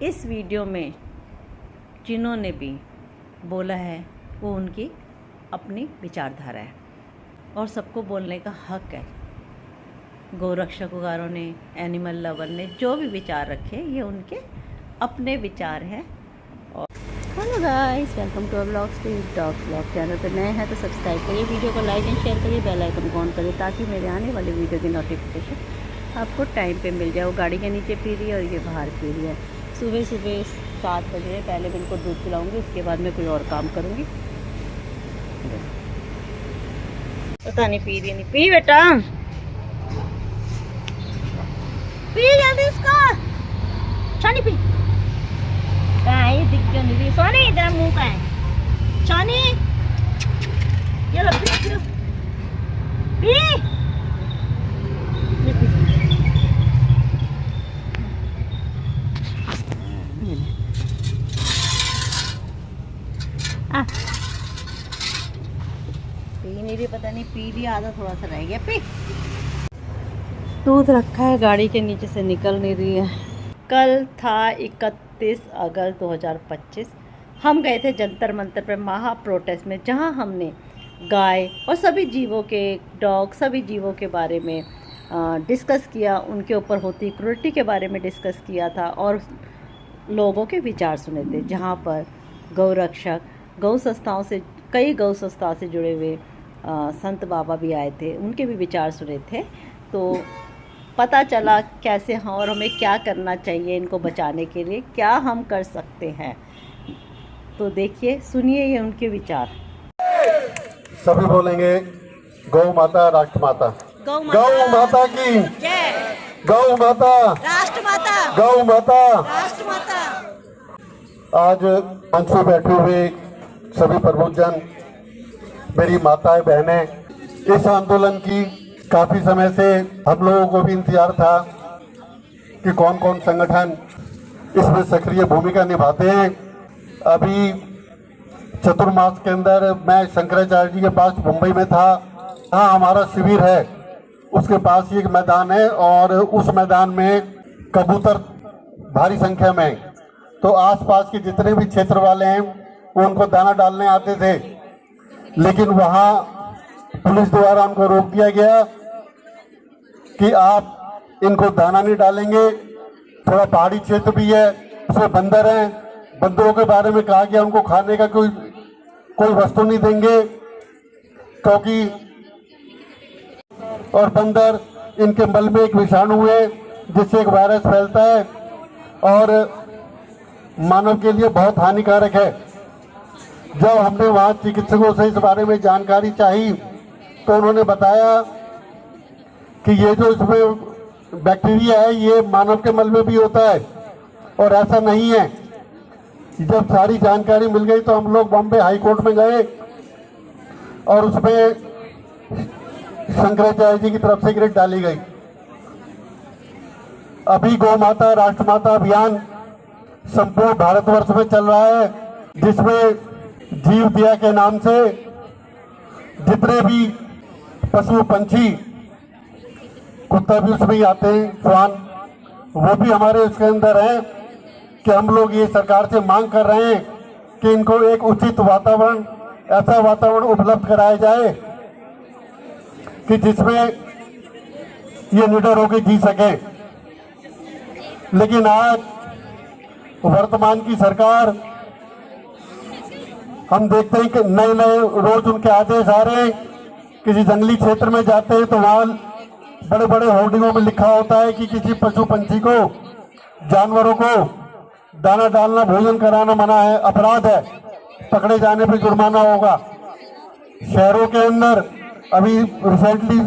इस वीडियो में जिन्होंने भी बोला है वो उनकी अपनी विचारधारा है और सबको बोलने का हक है। गौरक्षकों ने, एनिमल लवर ने जो भी विचार रखे ये उनके अपने विचार हैं। और hello guys, welcome to blogs blog channel पर नए हैं तो सब्सक्राइब करिए, वीडियो को लाइक एंड शेयर करिए, बेल आइकन को ऑन करिए ताकि मेरे आने वाले वीडियो की नोटिफिकेशन आपको टाइम पे मिल जाए। वो गाड़ी के नीचे पी रही है और ये बाहर पी रही है। सुबह 7 बजे पहले मैं इनको दूध पिलाऊंगी, उसके बाद मैं कोई और काम करूँगी। पता नहीं पी रही नहीं। पी बेटा, पी जल्दी इसको। शानी पी। कहाँ है? दिख क्यों नहीं रही? सोनी इधर मुँह का है। शानी ये लो पी। पी। पी नहीं रही, पता नहीं पी भी आधा थोड़ा सा रह गया। पी। दूध रखा है, गाड़ी के नीचे से निकल नहीं रही है। कल था 31 अगस्त 2025। हम गए थे जंतर मंतर पर महा प्रोटेस्ट में, जहां हमने गाय और सभी जीवों के, डॉग, सभी जीवों के बारे में डिस्कस किया, उनके ऊपर होती क्रूरटी के बारे में डिस्कस किया था और लोगों के विचार सुने थे। जहां पर गौरक्षक, गौ संस्थाओं से, कई गौ संस्थाओं से जुड़े हुए संत बाबा भी आए थे, उनके भी विचार सुने थे। तो पता चला कैसे हैं और हमें क्या करना चाहिए इनको बचाने के लिए, क्या हम कर सकते हैं। तो देखिए, सुनिए ये उनके विचार। सभी बोलेंगे गौ माता राष्ट्र माता, गौ माता की जय, गौ माता राष्ट्र माता, गौ माता राष्ट्र माता। आज मंच में बैठे हुए सभी प्रबुद्धजन, मेरी माताएं, बहनें, इस आंदोलन की काफी समय से हम लोगों को भी इंतजार था कि कौन कौन संगठन इसमें सक्रिय भूमिका निभाते हैं। अभी चतुर्मास के अंदर मैं शंकराचार्य जी के पास मुंबई में था। हाँ, हमारा शिविर है, उसके पास ही एक मैदान है और उस मैदान में कबूतर भारी संख्या में, तो आसपास के जितने भी क्षेत्र वाले हैं वो उनको दाना डालने आते थे, लेकिन वहाँ पुलिस द्वारा उनको रोक दिया गया कि आप इनको दाना नहीं डालेंगे। थोड़ा पहाड़ी क्षेत्र भी है, उसमें बंदर हैं, बंदरों के बारे में कहा गया उनको खाने का कोई वस्तु नहीं देंगे, क्योंकि और बंदर, इनके मल में एक विषाणु है जिससे एक वायरस फैलता है और मानव के लिए बहुत हानिकारक है। जब हमने वहाँ चिकित्सकों से इस बारे में जानकारी चाही तो उन्होंने बताया कि ये जो इसमें बैक्टीरिया है ये मानव के मल में भी होता है और ऐसा नहीं है। जब सारी जानकारी मिल गई तो हम लोग बॉम्बे हाई कोर्ट में गए और उसमें शंकराचार्य जी की तरफ से ग्रिड डाली गई। अभी गौ माता राष्ट्र माता अभियान संपूर्ण भारतवर्ष में चल रहा है, जिसमें जीव दिया के नाम से जितने भी पशु पंछी, कुत्ता भी उसमें ही आते हैं, श्वान, वो भी हमारे उसके अंदर हैं कि हम लोग ये सरकार से मांग कर रहे हैं कि इनको एक उचित वातावरण, ऐसा वातावरण उपलब्ध कराया जाए कि जिसमें ये निडर होकर जी सके। लेकिन आज वर्तमान की सरकार, हम देखते हैं कि नए नए रोज उनके आदेश आ रहे हैं। किसी जंगली क्षेत्र में जाते हैं तो वहां बड़े बड़े होर्डिंगों में लिखा होता है कि किसी पशु पंछी को, जानवरों को दाना डालना, भोजन कराना मना है, अपराध है, पकड़े जाने पर जुर्माना होगा। शहरों के अंदर अभी रिसेंटली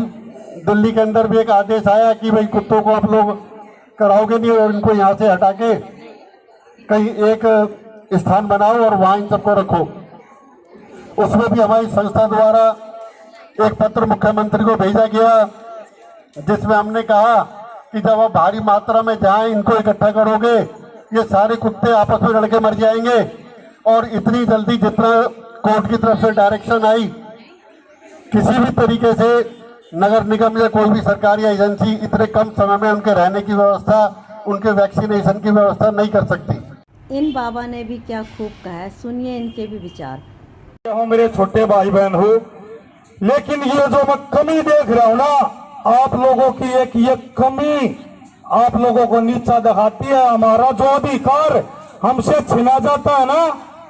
दिल्ली के अंदर भी एक आदेश आया कि भाई कुत्तों को आप लोग कराओगे नहीं और इनको यहाँ से हटा के कहीं एक स्थान बनाओ और वहां इन सबको रखो। उसमें भी हमारी संस्था द्वारा एक पत्र मुख्यमंत्री को भेजा गया जिसमें हमने कहा कि जब आप भारी मात्रा में जाएं, इनको इकट्ठा करोगे, ये सारे कुत्ते आपस में लड़के मर जाएंगे। और इतनी जल्दी जितना कोर्ट की तरफ से डायरेक्शन आई, किसी भी तरीके से नगर निगम या कोई भी सरकारी एजेंसी इतने कम समय में उनके रहने की व्यवस्था, उनके वैक्सीनेशन की व्यवस्था नहीं कर सकती। इन बाबा ने भी क्या खूब कहा है, सुनिए इनके भी विचार। हो मेरे छोटे भाई बहन हो, लेकिन ये जो मैं कमी देख रहा हूं ना, आप लोगों की एक ये कमी आप लोगों को नीचा दिखाती है। हमारा जो अधिकार हमसे छीना जाता है ना,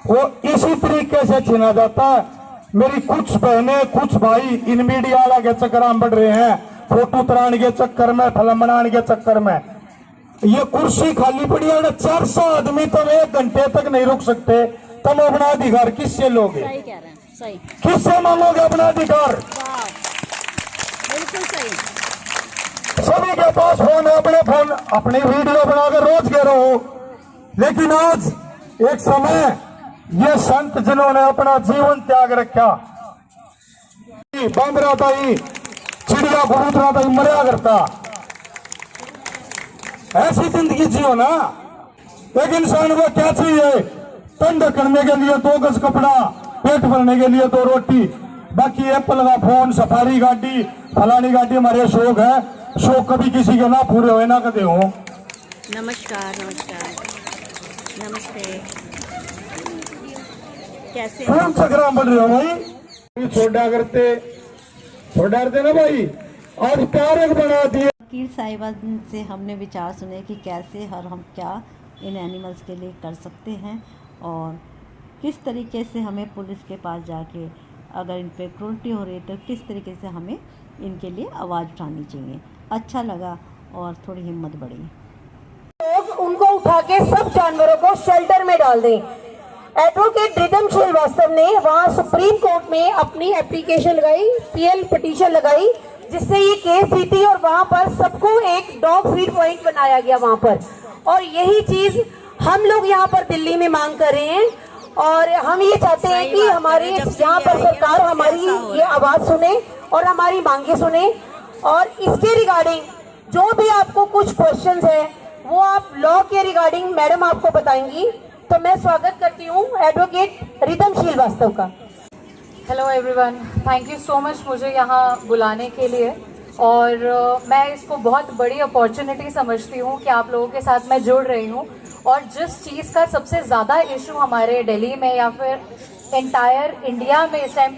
वो इसी तरीके से छीना जाता है। मेरी कुछ बहनें कुछ भाई इन मीडिया वाला के चक्कर में बढ़ रहे हैं, फोटो तराने के चक्कर में, फिल्म बनाने के चक्कर में। ये कुर्सी खाली पड़ी है ना, 400 आदमी तुम 1 घंटे तक नहीं रुक सकते, तुम अपना अधिकार किससे लोगे? सही कह रहे हैं, सही, किससे मांगोगे अपना अधिकार? बिल्कुल सही। सभी के पास फोन है, अपनी वीडियो बनाकर रोज कह रहा हूं, लेकिन आज एक समय ये संत जिन्होंने अपना जीवन त्याग रखा, बम रहा था, चिड़िया को उतरा था, मरिया करता, ऐसी जिंदगी जियो ना। एक इंसान को क्या चाहिए? ठंड करने के लिए 2 गज कपड़ा, पेट भरने के लिए 2 रोटी, बाकी एप्पल का फोन, सफारी गाड़ी, फलानी गाड़ी हमारे शौक है। शौक कभी किसी के ना पूरे हुए ना कदे हो। नमस्कार, नमस्कार, नमस्ते, कैसे कौन चक्रा बढ़ रहे हो भाई? छोड़ा करते ना भाई, आज पार्क बना दिए। वकील साहिबा से हमने विचार सुने कि कैसे हम क्या इन एनिमल्स के लिए कर सकते हैं और किस तरीके से हमें पुलिस के पास जाके अगर इन पे क्रूरटी हो रही है तो किस तरीके से हमें इनके लिए आवाज़ उठानी चाहिए। अच्छा लगा और थोड़ी हिम्मत बढ़ी। लोग उनको उठा के सब जानवरों को शेल्टर में डाल दें। एडवोकेट रिदम श्रीवास्तव ने वहां सुप्रीम कोर्ट में अपनी एप्लीकेशन लगाई, पीएल पिटीशन लगाई, जिससे ये केस जीती और वहां पर सबको एक डॉग फीड पॉइंट बनाया गया वहां पर। और यही चीज हम लोग यहाँ पर दिल्ली में मांग कर रहे हैं और हम ये चाहते हैं कि हमारे यहाँ पर सरकार हमारी ये आवाज सुने और हमारी मांगे सुने। और इसके रिगार्डिंग जो भी आपको कुछ क्वेश्चंस है वो आप लॉ के रिगार्डिंग मैडम आपको बताएंगी। तो मैं स्वागत करती हूँ एडवोकेट रिदम श्रीवास्तव का। Hello everyone, thank you so much मुझे यहाँ बुलाने के लिए। और मैं इसको बहुत बड़ी अपॉर्चुनिटी समझती हूँ कि आप लोगों के साथ मैं जुड़ रही हूँ। और जिस चीज़ का सबसे ज़्यादा इशू हमारे दिल्ली में या फिर एंटायर इंडिया में इस टाइम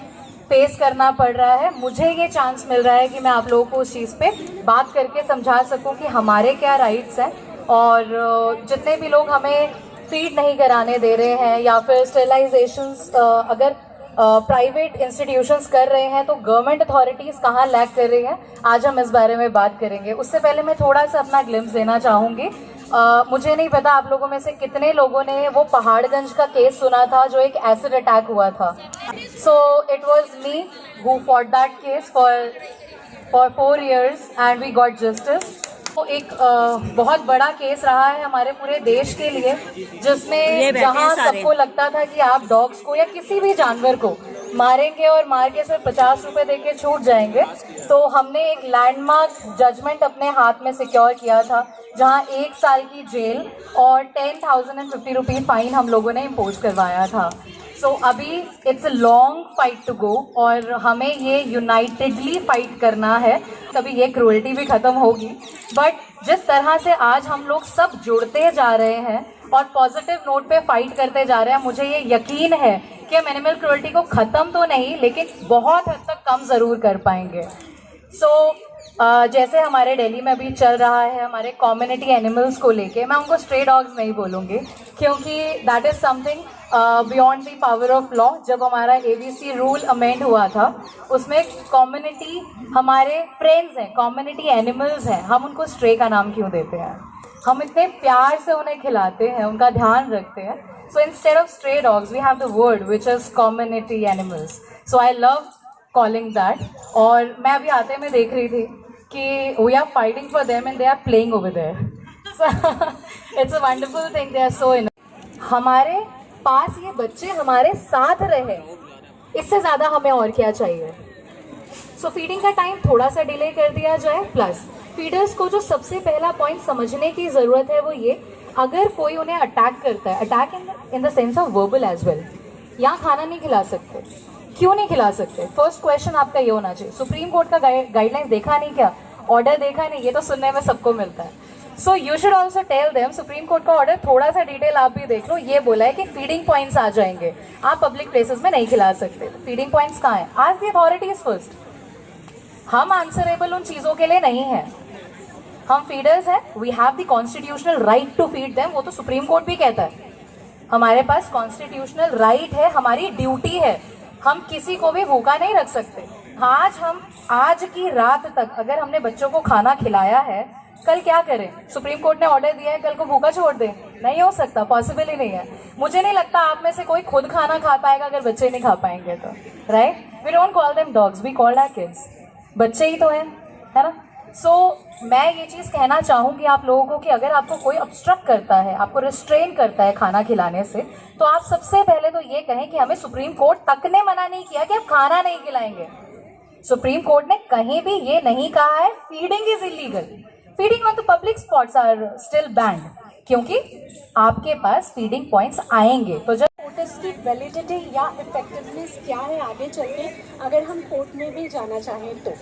फेस करना पड़ रहा है, मुझे ये चांस मिल रहा है कि मैं आप लोगों को उस चीज़ पे बात करके समझा सकूं कि हमारे क्या राइट्स हैं। और जितने भी लोग हमें फीड नहीं कराने दे रहे हैं या फिर स्टेरिलाइजेशंस अगर प्राइवेट इंस्टीट्यूशंस कर रहे हैं तो गवर्नमेंट अथॉरिटीज़ कहाँ लैग कर रही है, आज हम इस बारे में बात करेंगे। उससे पहले मैं थोड़ा सा अपना ग्लिम्स देना चाहूँगी। मुझे नहीं पता आप लोगों में से कितने लोगों ने वो पहाड़गंज का केस सुना था जो एक एसिड अटैक हुआ था। So it was me who fought that case for 4 years and we got justice. तो एक बहुत बड़ा केस रहा है हमारे पूरे देश के लिए, जिसमें जहां सबको लगता था कि आप डॉग्स को या किसी भी जानवर को मारेंगे और मार के सिर्फ 50 रुपए देके छूट जाएंगे, तो हमने एक लैंडमार्क जजमेंट अपने हाथ में सिक्योर किया था जहां 1 साल की जेल और 10,050 रुपये फाइन हम लोगों ने इम्पोज करवाया था। सो अभी it's a long fight to go और हमें ये यूनाइटेडली फाइट करना है, तभी ये क्रूअल्टी भी ख़त्म होगी। बट जिस तरह से आज हम लोग सब जुड़ते जा रहे हैं और पॉजिटिव नोट पे फाइट करते जा रहे हैं, मुझे ये यकीन है कि हम एनिमल क्रूअल्टी को ख़त्म तो नहीं लेकिन बहुत हद तक कम ज़रूर कर पाएंगे। जैसे हमारे दिल्ली में अभी चल रहा है हमारे कम्युनिटी एनिमल्स को लेके, मैं उनको स्ट्रे डॉग्स नहीं बोलूँगी क्योंकि that is something beyond the power of law. जब हमारा ABC रूल अमेंड हुआ था उसमें कम्युनिटी हमारे फ्रेंड्स हैं, कम्युनिटी एनिमल्स हैं, हम उनको स्ट्रे का नाम क्यों देते हैं? हम इतने प्यार से उन्हें खिलाते हैं, उनका ध्यान रखते हैं। So instead of stray dogs we have the word which is community animals. So I love calling that. और मैं अभी आते में देख रही थी कि we are fighting for them and they are playing over there. It's a wonderful thing, they are so in. हमारे पास ये बच्चे हमारे साथ रहे, इससे ज़्यादा हमें और क्या चाहिए? सो फीडिंग का टाइम थोड़ा सा डिले कर दिया जाए। प्लस फीडर्स को जो सबसे पहला पॉइंट समझने की ज़रूरत है वो ये, अगर कोई उन्हें अटैक करता है, attack in the sense of verbal as well, यहाँ खाना नहीं खिला सकते। क्यों नहीं खिला सकते? फर्स्ट क्वेश्चन आपका ये होना चाहिए, सुप्रीम कोर्ट का गाइडलाइंस देखा नहीं क्या, ऑर्डर देखा नहीं? ये तो सुनने में सबको मिलता है। So you should also tell them, supreme court का ऑर्डर थोड़ा सा डिटेल आप भी देख लो, ये बोला है कि फीडिंग पॉइंट्स आ जाएंगे, आप पब्लिक प्लेसेस में नहीं खिला सकते। फीडिंग पॉइंट्स कहाँ है? आज द अथॉरिटीज फर्स्ट। हम आंसरेबल उन चीजों के लिए नहीं है, हम फीडर्स हैं, we have the constitutional right to feed them, वो तो सुप्रीम कोर्ट भी कहता है। हमारे पास कॉन्स्टिट्यूशनल राइट है, हमारी ड्यूटी है, हम किसी को भी भूखा नहीं रख सकते। आज की रात तक अगर हमने बच्चों को खाना खिलाया है, कल क्या करें? सुप्रीम कोर्ट ने ऑर्डर दिया है, कल को भूखा छोड़ दें? नहीं हो सकता, पॉसिबल ही नहीं है। मुझे नहीं लगता आप में से कोई खुद खाना खा पाएगा अगर बच्चे नहीं खा पाएंगे तो, right? We don't call them dogs, we call our kids. बच्चे ही तो हैं, है ना? सो मैं ये चीज़ कहना चाहूँगी आप लोगों को कि अगर आपको कोई ऑब्स्ट्रक्ट करता है, आपको रिस्ट्रेन करता है खाना खिलाने से, तो आप सबसे पहले तो ये कहें कि हमें सुप्रीम कोर्ट तक ने मना नहीं किया कि आप खाना नहीं खिलाएंगे। सुप्रीम कोर्ट ने कहीं भी ये नहीं कहा है feeding is illegal. Feeding on the public spots are still banned, क्योंकि आपके पास फीडिंग पॉइंट्स आएंगे। तो जब प्रोटेस्ट की वैलिडिटी या इफेक्टिवनेस क्या है आगे चल के अगर हम कोर्ट में भी जाना चाहें तो?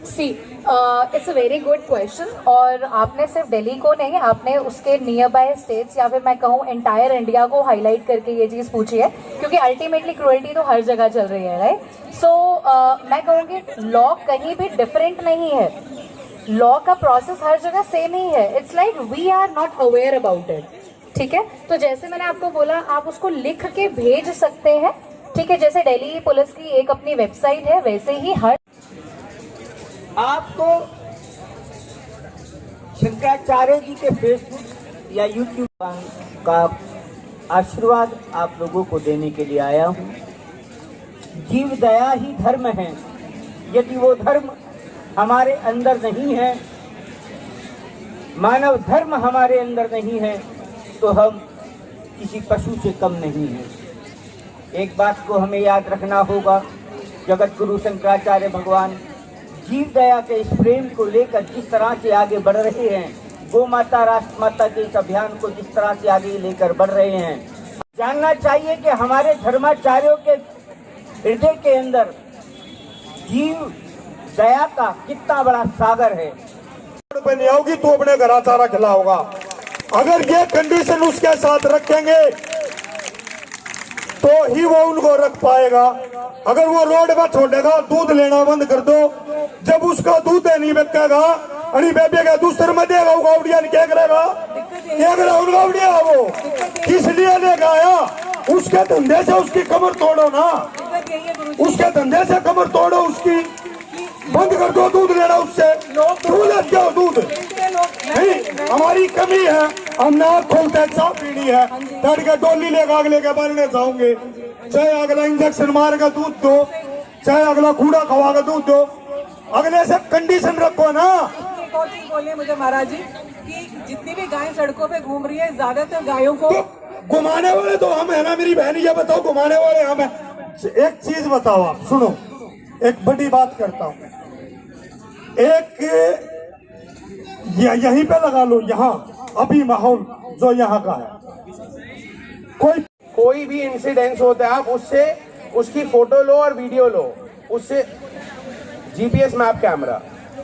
See it's a very good question, और आपने सिर्फ दिल्ली को नहीं, आपने उसके नियर बाय स्टेट्स या फिर मैं कहूँ एंटायर इंडिया को हाईलाइट करके ये चीज़ पूछी है, क्योंकि अल्टीमेटली क्रूएल्टी तो हर जगह चल रही है, राइट? सो मैं कहूँगी लॉ कहीं भी डिफरेंट नहीं है, लॉ का प्रोसेस हर जगह सेम ही है। It's like we are not aware about it, ठीक है? तो जैसे मैंने आपको बोला, आप उसको लिख के भेज सकते हैं, ठीक है? जैसे दिल्ली पुलिस की एक अपनी वेबसाइट है, वैसे ही हर आपको शंकराचार्य जी के फेसबुक या यूट्यूब का आशीर्वाद आप लोगों को देने के लिए आया हूँ। जीव दया ही धर्म है, यदि वो धर्म हमारे अंदर नहीं है, मानव धर्म हमारे अंदर नहीं है, तो हम किसी पशु से कम नहीं हैं। एक बात को हमें याद रखना होगा, जगत गुरु शंकराचार्य भगवान जीव दया के इस प्रेम को लेकर जिस तरह से आगे बढ़ रहे हैं, गौ माता राष्ट्र माता के इस अभियान को जिस तरह से आगे लेकर बढ़ रहे हैं, जानना चाहिए कि हमारे धर्माचार्यों के हृदय के अंदर जीव दया का कितना बड़ा सागर है। नहीं होगी तो अपने घर चारा खिलाओगा। अगर ये कंडीशन उसके साथ रखेंगे तो ही वो उनको रख पाएगा। अगर वो रोड पर छोड़ेगा, दूध लेना बंद कर दो, जब उसका दूध नहीं बिकेगा, अरे बेबे का दूसरे में देगा, वो गावड़िया क्या करेगा? गावड़िया वो किस लिए लेगा आया? उसके धंधे से उसकी कमर तोड़ो ना, उसके धंधे से कमर तोड़ो, उसकी बंद कर दो दूध लेना उससे। दूध क्या दूध नहीं, हमारी कमी है, हम ना खोलते चाह पीनी है, डर के डोली लेकर अगले के मारने जाओगे, चाहे अगला इंजेक्शन मार का दूध दो, चाहे अगला कूड़ा खवा का दूध दो, अगले से कंडीशन रखो ना। एक और चीज बोलिए मुझे महाराज जी कि जितनी भी गायें सड़कों पे घूम रही है, ज्यादातर गायों को तो घुमाने वाले तो हम है ना मेरी बहन, ये बताओ घुमाने वाले हम है। एक चीज बताओ आप, सुनो, एक बड़ी बात करता हूँ, एक यहीं पे लगा लो, यहाँ अभी माहौल जो यहाँ का है, कोई भी इंसिडेंस होता है, आप उससे उसकी फोटो लो और वीडियो लो, उससे जीपीएस मैप कैमरा,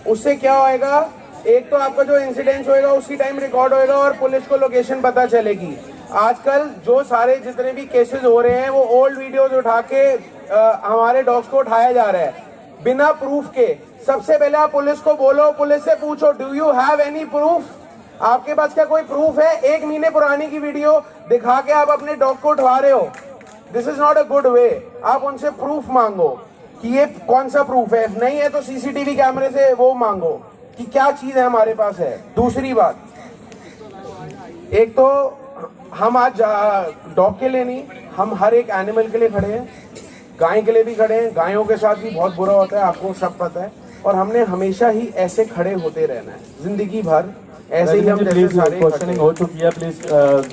उससे क्या होएगा, एक तो आपका जो इंसिडेंस होएगा उसी टाइम रिकॉर्ड होएगा और पुलिस को लोकेशन पता चलेगी। आजकल जो सारे जितने भी केसेस हो रहे हैं वो ओल्ड वीडियोस उठा के हमारे डॉग्स को उठाया जा रहा है बिना प्रूफ के। सबसे पहले आप पुलिस को बोलो, पुलिस से पूछो do you have any proof, आपके पास क्या कोई प्रूफ है? 1 महीने पुरानी की वीडियो दिखा के आप अपने डॉग को उठवा रहे हो, this is not a good way. आप उनसे प्रूफ मांगो कि ये कौन सा प्रूफ है, नहीं है तो सीसीटीवी कैमरे से वो मांगो कि क्या चीज है हमारे पास है। दूसरी बात, एक तो हम आज डॉग के लिए नहीं, हम हर एक एनिमल के लिए खड़े हैं, गाय के लिए भी खड़े हैं, गायों के साथ भी बहुत बुरा होता है, आपको सब पता है, और हमने हमेशा ही ऐसे खड़े होते रहना है जिंदगी भर, ऐसे ही हम जैसे सारे क्वेश्चनिंग हो चुकी है। प्लीज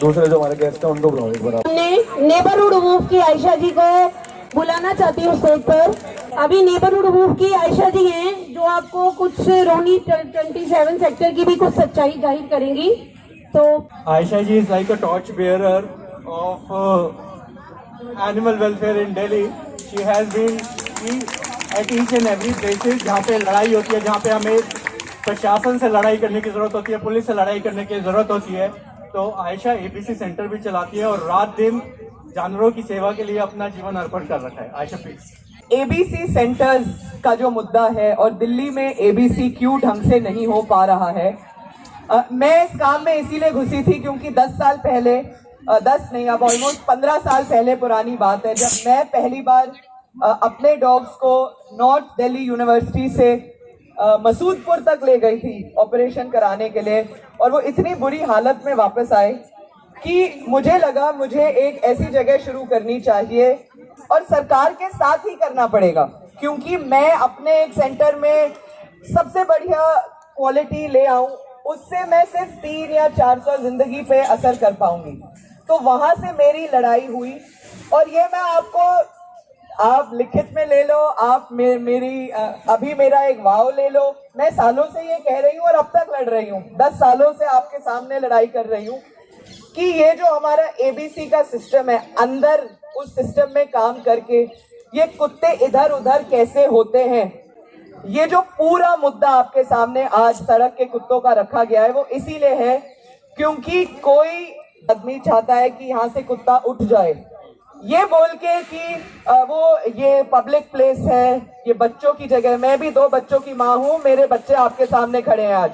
दूसरे जो हमारे गेस्ट हैं उनको बुलाओ एक बार। हमने नेबरहुड वूफ की आयशा जी को बुलाना चाहती हूँ स्टेज पर। अभी नेबरहुड वूफ की आयशा जी हैं जो आपको कुछ रोनी 27 सेक्टर की भी कुछ सच्चाई जाहिर करेंगी। तो Ayesha ji is like a torch bearer of animal welfare in Delhi. She has been at each and every places जहाँ पे लड़ाई होती है, जहाँ पे हमें प्रशासन से लड़ाई करने की जरूरत होती है, पुलिस से लड़ाई करने की जरूरत होती है, तो आयशा एबीसी सेंटर भी चलाती है और रात दिन जानवरों की सेवा के लिए अपना जीवन अर्पण कर रखा है। आयशा प्लीज। एबीसी सेंटर्स का जो मुद्दा है और दिल्ली में एबीसी क्यों ढंग से नहीं हो पा रहा है, मैं इस काम में इसीलिए घुसी थी क्योंकि 10 साल पहले, 10 नहीं अब ऑलमोस्ट 15 साल पहले पुरानी बात है, जब मैं पहली बार अपने डॉग्स को नॉर्थ दिल्ली यूनिवर्सिटी से मसूदपुर तक ले गई थी ऑपरेशन कराने के लिए, और वो इतनी बुरी हालत में वापस आए कि मुझे लगा मुझे एक ऐसी जगह शुरू करनी चाहिए और सरकार के साथ ही करना पड़ेगा, क्योंकि मैं अपने एक सेंटर में सबसे बढ़िया क्वालिटी ले आऊं, उससे मैं सिर्फ 3 या 400 जिंदगी पे असर कर पाऊंगी। तो वहां से मेरी लड़ाई हुई, और ये मैं आपको, आप लिखित में ले लो, आप मेरी अभी मेरा एक वाव ले लो, मैं सालों से ये कह रही हूँ और अब तक लड़ रही हूँ, 10 सालों से आपके सामने लड़ाई कर रही हूँ कि ये जो हमारा एबीसी का सिस्टम है, अंदर उस सिस्टम में काम करके ये कुत्ते इधर उधर कैसे होते हैं, ये जो पूरा मुद्दा आपके सामने आज सड़क के कुत्तों का रखा गया है, वो इसीलिए है क्योंकि कोई आदमी चाहता है कि यहाँ से कुत्ता उठ जाए, ये बोल के कि वो ये पब्लिक प्लेस है, ये बच्चों की जगह। मैं भी 2 बच्चों की माँ हूँ, मेरे बच्चे आपके सामने खड़े हैं आज,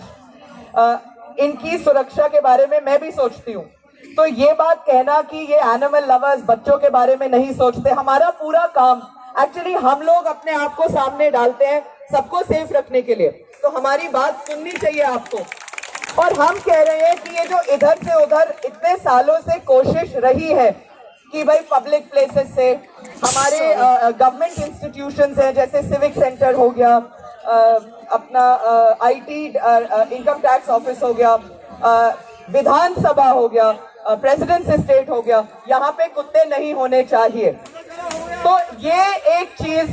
इनकी सुरक्षा के बारे में मैं भी सोचती हूँ। तो ये बात कहना कि ये एनिमल लवर्स बच्चों के बारे में नहीं सोचते, हमारा पूरा काम एक्चुअली हम लोग अपने आप को सामने डालते हैं सबको सेफ रखने के लिए, तो हमारी बात सुननी चाहिए आपको। और हम कह रहे हैं कि ये जो इधर से उधर इतने सालों से कोशिश रही है कि भाई पब्लिक प्लेसेस से हमारे गवर्नमेंट इंस्टीट्यूशंस हैं, जैसे सिविक सेंटर हो गया, अपना आईटी इनकम टैक्स ऑफिस हो गया, विधानसभा हो गया, प्रेसिडेंट्स एस्टेट हो गया, यहाँ पे कुत्ते नहीं होने चाहिए। तो ये एक चीज,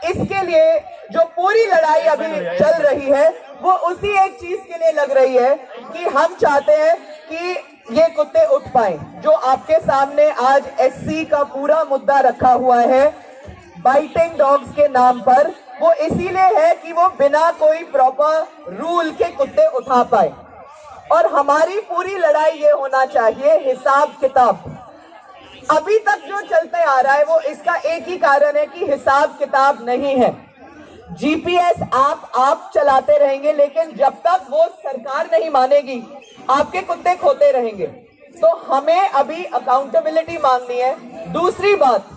इसके लिए जो पूरी लड़ाई अभी चल रही है वो उसी एक चीज के लिए लग रही है कि हम चाहते हैं कि ये कुत्ते उठ पाए। जो आपके सामने आज एससी का पूरा मुद्दा रखा हुआ है बाइटिंग डॉग्स के नाम पर, वो इसीलिए है कि वो बिना कोई प्रॉपर रूल के कुत्ते उठा पाए। और हमारी पूरी लड़ाई ये होना चाहिए हिसाब किताब। अभी तक जो चलते आ रहा है वो इसका एक ही कारण है कि हिसाब किताब नहीं है। जीपीएस आप चलाते रहेंगे, लेकिन जब तक वो सरकार नहीं मानेगी आपके कुत्ते खोते रहेंगे। तो हमें अभी अकाउंटेबिलिटी मांगनी है। दूसरी बात,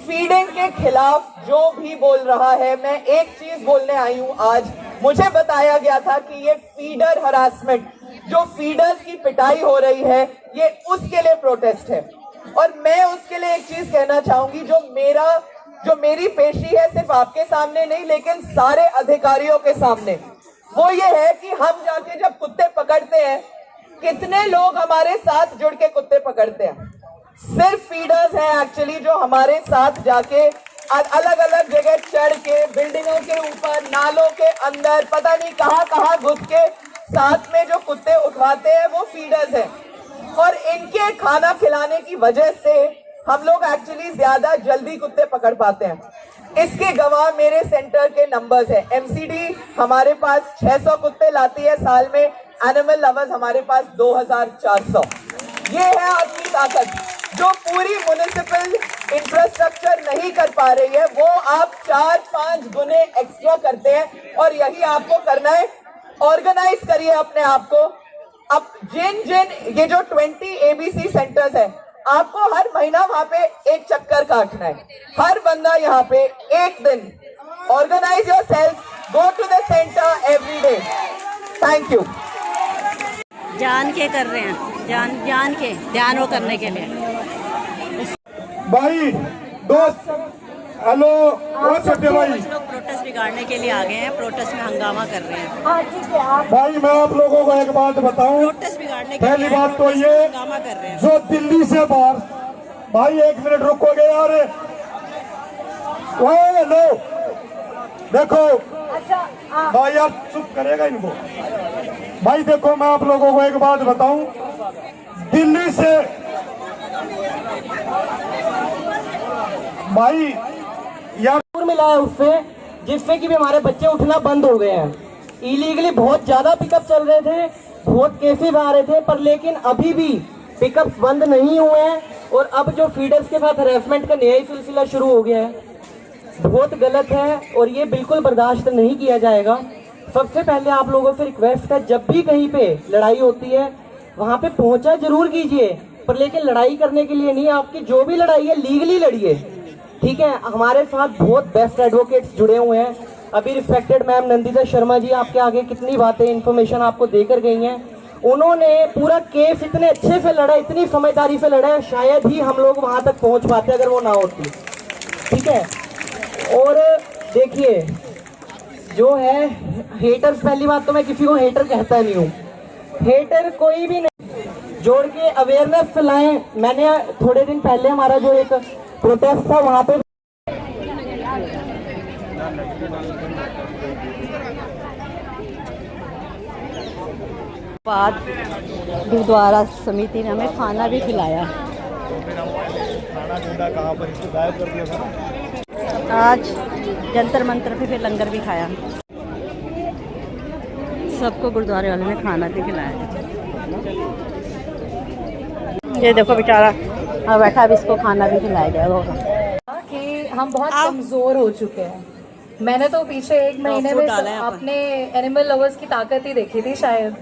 फीडिंग के खिलाफ जो भी बोल रहा है, मैं एक चीज बोलने आई हूं आज। मुझे बताया गया था कि ये फीडर हरासमेंट, जो फीडर्स की पिटाई हो रही है, ये उसके लिए प्रोटेस्ट है। और मैं उसके लिए एक चीज कहना चाहूंगी, जो मेरी पेशी है सिर्फ आपके सामने नहीं लेकिन सारे अधिकारियों के सामने, वो ये है कि हम जाके जब कुत्ते पकड़ते हैं, कितने लोग हमारे साथ जुड़ के कुत्ते पकड़ते हैं। सिर्फ फीडर्स हैं एक्चुअली जो हमारे साथ जाके अलग अलग जगह चढ़ के, बिल्डिंगों के ऊपर, नालों के अंदर, पता नहीं कहां घुस के साथ में जो कुत्ते उठवाते हैं, वो फीडर्स हैं। और इनके खाना खिलाने की वजह से हम लोग एक्चुअली ज्यादा जल्दी कुत्ते पकड़ पाते हैं। इसके गवाह मेरे सेंटर के नंबर्स हैं। एमसीडी हमारे पास 600 कुत्ते लाती है साल में, एनिमल लवर्स हमारे पास 2400। ये है आपकी ताकत। जो पूरी म्युनिसिपल इंफ्रास्ट्रक्चर नहीं कर पा रही है, वो आप 4-5 गुने एक्स्ट्रा करते हैं, और यही आपको करना है। ऑर्गेनाइज करिए अपने आप को। अब जिन ये जो 20 एबीसी सेंटर्स है, आपको हर महीना वहां पे एक चक्कर काटना है। हर बंदा यहाँ पे एक दिन organise yourself, go to the centre every day. Thank you. जान के कर रहे हैं, जान के ध्यान वो करने के लिए। भाई दोस्त, हेलो, बहुत छोटे भाई, कुछ लोग प्रोटेस्ट बिगाड़ने के लिए आ गए हैं, प्रोटेस्ट में हंगामा कर रहे हैं। भाई मैं आप लोगों को एक बात बताऊं, प्रोटेस्ट बिगाड़ने के लिए पहली बात तो ये हंगामा कर रहे हैं। जो दिल्ली से बाहर, भाई 1 मिनट रुकोगे यार, वो लो देखो भाई, यार चुप करेगा इनको। भाई देखो, मैं आप लोगों को एक बात बताऊं, दिल्ली से भाई यार मिला है उससे, जिससे कि भी हमारे बच्चे उठना बंद हो गए हैं। इलीगली बहुत ज्यादा पिकअप चल रहे थे, बहुत केसेस आ रहे थे, पर लेकिन अभी भी पिकअप्स बंद नहीं हुए हैं और अब जो फीडर्स के साथ हरेसमेंट का नया ही सिलसिला शुरू हो गया है। बहुत गलत है और ये बिल्कुल बर्दाश्त नहीं किया जाएगा। सबसे पहले आप लोगों से रिक्वेस्ट है, जब भी कहीं पे लड़ाई होती है वहां पे पहुंचा जरूर कीजिए, पर लेकिन लड़ाई करने के लिए नहीं, आपकी जो भी लड़ाई है लीगली लड़िए, ठीक है। हमारे साथ बहुत बेस्ट एडवोकेट्स जुड़े हुए हैं। अभी रिस्पेक्टेड मैम नंदिता शर्मा जी आपके आगे कितनी बातें इन्फॉर्मेशन आपको देकर गई हैं। उन्होंने पूरा केस इतने अच्छे से लड़ा, इतनी समझदारी से लड़ा है, शायद ही हम लोग वहां तक पहुंच पाते अगर वो ना होती, ठीक है। और देखिए जो है हेटर्स, पहली बात तो मैं किसी को हेटर कहता नहीं हूँ, हेटर कोई भी नहीं, जोड़ के अवेयरनेस फैलाएं। मैंने थोड़े दिन पहले हमारा जो एक प्रोटेस्ट था वहां पे बाद गुरुद्वारा समिति ने हमें खाना भी खिलाया। आज जंतर मंतर पे फिर लंगर भी खाया, सबको गुरुद्वारे वाले ने खाना भी खिलाया। ये देखो बेचारा हाँ बैठा, अब इसको खाना भी खिलाया जाएगा। कि हम बहुत कमजोर हो चुके हैं। मैंने तो पीछे 1 महीने में अपने एनिमल लवर्स की ताकत ही देखी थी शायद।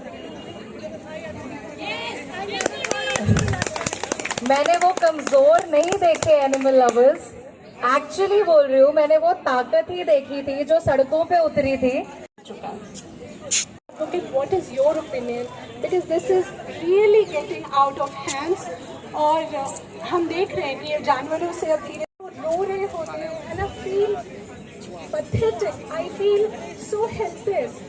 मैंने वो कमजोर नहीं देखे एनिमल लवर्स, एक्चुअली बोल रही हूँ, मैंने वो ताकत ही देखी थी जो सड़कों पे उतरी थी। Okay, what is your opinion? Because this is really getting out of hands. और हम देख रहे हैं कि ये जानवरों से अब धीरे रो रहे होते हैं, and I feel pathetic. I feel so helpless.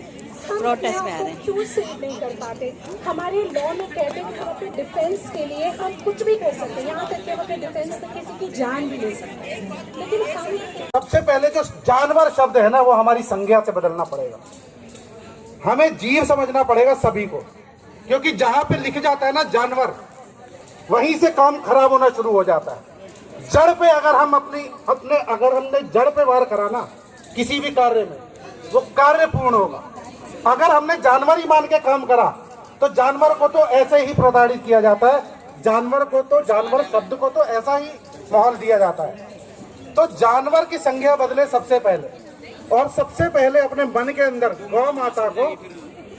हम अपने आप को क्यों सेव नहीं कर पाते? हमारे लॉ में कहते हैं हम अपने डिफेंस के लिए हम कुछ भी कर सकते हैं, यहाँ तक कि हम अपने डिफेंस तक किसी की जान भी ले सकते हैं, लेकिन हम सबसे पहले जो जानवर शब्द है ना वो हमारी संज्ञा से बदलना पड़ेगा। हमें जीव समझना पड़ेगा सभी को, क्योंकि जहां पे लिख जाता है ना जानवर, वहीं से काम खराब होना शुरू हो जाता है। जड़ पे अगर हम अगर हमने जड़ पे वार करा ना किसी भी कार्य में, वो कार्य पूर्ण होगा। अगर हमने जानवर ही मान के काम करा तो जानवर को तो ऐसे ही प्रताड़ित किया जाता है, जानवर शब्द को तो ऐसा ही माहौल दिया जाता है। तो जानवर की संज्ञा बदले सबसे पहले, और सबसे पहले अपने मन के अंदर गौ माता को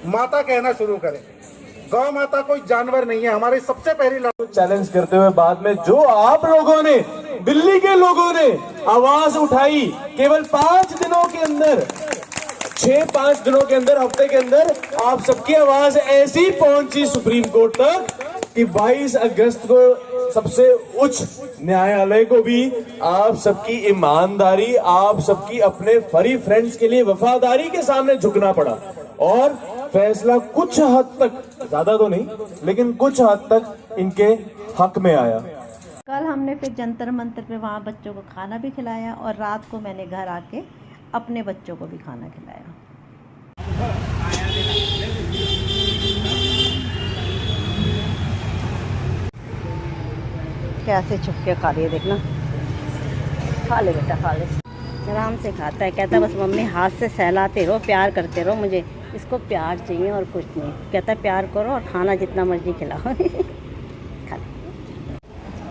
माता कहना शुरू करें। गौ माता कोई जानवर नहीं है, हमारी सबसे पहली चैलेंज करते हुए बाद में जो आप लोगों ने, दिल्ली के लोगों ने आवाज उठाई, केवल 5 दिनों के अंदर, 6-5 दिनों के अंदर, हफ्ते के अंदर आप सबकी आवाज ऐसी पहुंची सुप्रीम कोर्ट तक कि 22 अगस्त को सबसे उच्च न्यायालय को भी आप सबकी ईमानदारी, आप सबकी अपने फरी फ्रेंड्स के लिए वफादारी के सामने झुकना पड़ा और फैसला कुछ हद तक, ज्यादा तो नहीं लेकिन कुछ हद तक इनके हक में आया। कल हमने फिर जंतर मंतर पे वहाँ बच्चों को खाना भी खिलाया और रात को मैंने घर आके अपने बच्चों को भी खाना खिलाया। कैसे छुप के खा रही है देखना। खा ले बेटा, खा ले, आराम से खाता है। कहता बस मम्मी हाथ से सहलाते रहो, प्यार करते रहो, मुझे इसको प्यार चाहिए और कुछ नहीं। कहता प्यार करो और खाना जितना मर्जी खिलाओ।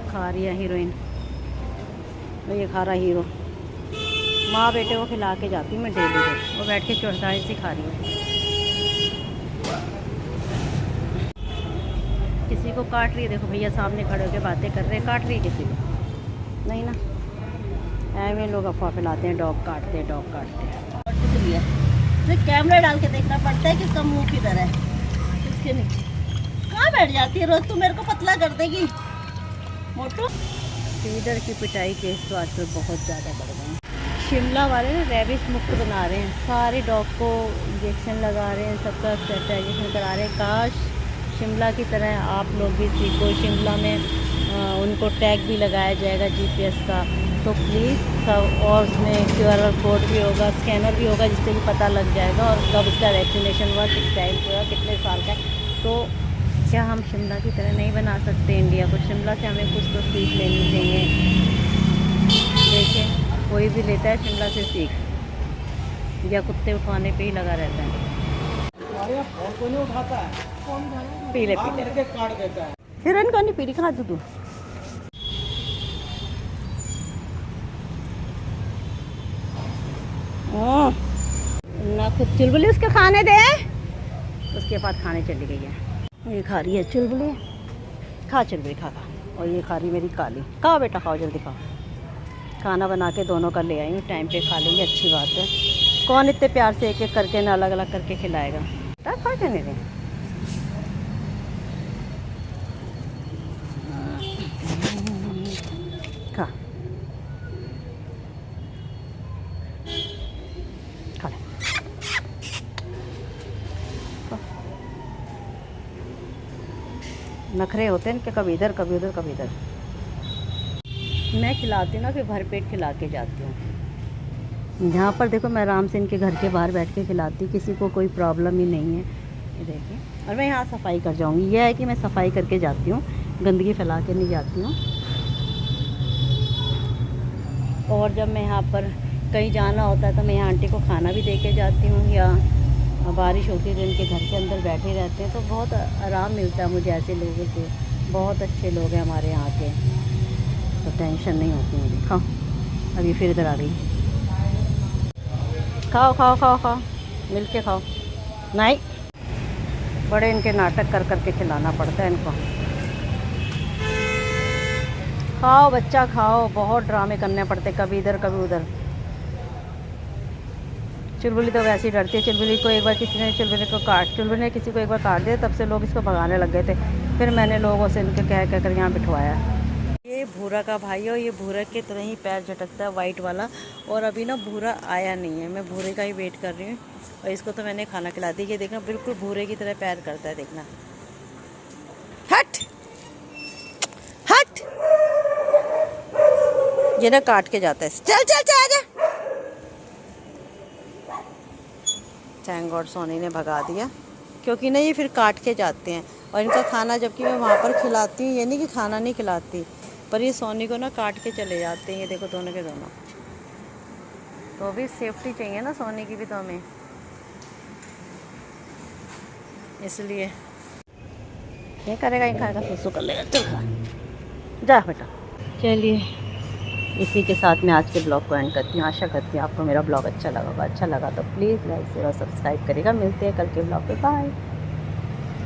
खा रही है हीरोइन, ये खा रहा हीरो। माँ बेटे को खिला के जाती हूँ मैं डेली, वो बैठ के चौड़दारी से खा रही है। किसी को काट रही है, देखो भैया सामने खड़े होकर बातें कर रहे हैं, काट रही है किसी को नहीं ना। ऐसे लोग अफवाह फैलाते हैं, डॉग काटते हैं, डॉग काटते हैं। तो कैमरा डाल के देखना पड़ता है कि इसका मुंह किधर है, इसके नीचे कहाँ बैठ जाती है रोज। तू मेरे को पतला कर देगी मोटू। फीडर की पिटाई के इस बात पर बहुत ज़्यादा बढ़ गए हैं। शिमला वाले रेबिस मुक्त बना रहे हैं, सारे डॉग को इंजेक्शन लगा रहे हैं, सबका स्टेरिलाइजेशन करा रहे हैं। काश शिमला की तरह आप लोग भी सीखो। शिमला में उनको टैग भी लगाया जाएगा GPS का, तो प्लीज़ सब, और उसमें QR कोड भी होगा, स्कैनर भी होगा, जिससे कि पता लग जाएगा और कब उसका वैक्सीनेशन हुआ, किस टाइम पे हुआ, कितने साल का। तो क्या हम शिमला की तरह नहीं बना सकते इंडिया को? शिमला से हमें कुछ तो सीख लेनी चाहिए। देखिए कोई भी लेता है शिमला से सीख, या कुत्ते उठवाने पे ही लगा रहता है। फोन को नहीं उठाता है, पीले हाथ पीले करके काट देता है। हिरन को नहीं पीली खा तू ना खुद चुलबुली उसके खाने दे, उसके बाद खाने चली गई है। ये खा रही है चुलबुली, खा चुलबुली खा खा। और ये खा रही मेरी काली। खाओ बेटा खाओ, जल्दी खाओ। खाना बना के दोनों का ले आई हूँ, टाइम पे खा लेंगे, अच्छी बात है। कौन इतने प्यार से एक एक करके ना अलग अलग करके खिलाएगा। खा जाने दें। खा खा ले। नखरे होते हैं कि कभी इधर कभी उधर कभी इधर। मैं खिलाती हूँ ना, फिर भर पेट खिला के जाती हूँ। यहाँ पर देखो मैं आराम से इनके घर के बाहर बैठ के खिलाती, किसी को कोई प्रॉब्लम ही नहीं है। ये देखिए, और मैं यहाँ सफाई कर जाऊँगी। यह है कि मैं सफाई करके जाती हूँ, गंदगी फैला के नहीं जाती हूँ। और जब मैं यहाँ पर कहीं जाना होता है तो मैं यहाँ आंटी को खाना भी दे के जाती हूँ, या बारिश होती है तो इनके घर के अंदर बैठे रहते हैं, तो बहुत आराम मिलता है मुझे ऐसे लोगों से। बहुत अच्छे लोग हैं हमारे यहाँ के, तो टेंशन नहीं होती मुझे। खाओ, अभी फिर इधर आ गई। खाओ खाओ खाओ खाओ, मिल के खाओ। नहीं, बड़े इनके नाटक कर कर के खिलाना पड़ता है इनको। खाओ बच्चा खाओ, बहुत ड्रामे करने पड़ते, कभी इधर कभी उधर। चुलबुली तो वैसे ही डरती है। चुलबुली को एक बार किसी ने चुलबुली ने किसी को एक बार काट दिया, तब से लोग इसको भगाने लग गए थे। फिर मैंने लोगों से इनके कह कर यहाँ बिठवाया। ये भूरा का भाई है, और ये भूरा के तरह ही पैर झटकता है, वाइट वाला। और अभी ना भूरा आया नहीं है, मैं भूरे का ही वेट कर रही हूँ। और इसको तो मैंने खाना खिला दी। ये देखना बिल्कुल भूरे की तरह पैर करता है, देखना। हट हट, ये ना काट के जाता है। चल चल चल आजा। थैंक गॉड सोनी ने भगा दिया, क्योंकि ना ये फिर काट के जाते हैं। और इनका खाना जबकि मैं वहाँ पर खिलाती हूँ, ये नहीं कि खाना नहीं खिलाती, पर ये सोनी को ना काट के चले जाते हैं। ये देखो दोनों के दोनों। तो भी सेफ्टी चाहिए ना सोनी की भी तो हमें, इसलिए ये करेगा, ये खाएगा, सुसु कर लेगा। चल खा जा बेटा। चलिए, इसी के साथ मैं आज के ब्लॉग को एंड करती हूँ। आशा करती हूँ आपको मेरा ब्लॉग अच्छा लगा होगा। अच्छा लगा तो प्लीज़ लाइक शेयर और सब्सक्राइब करेगा। मिलते हैं कल के ब्लॉग पे। बाय।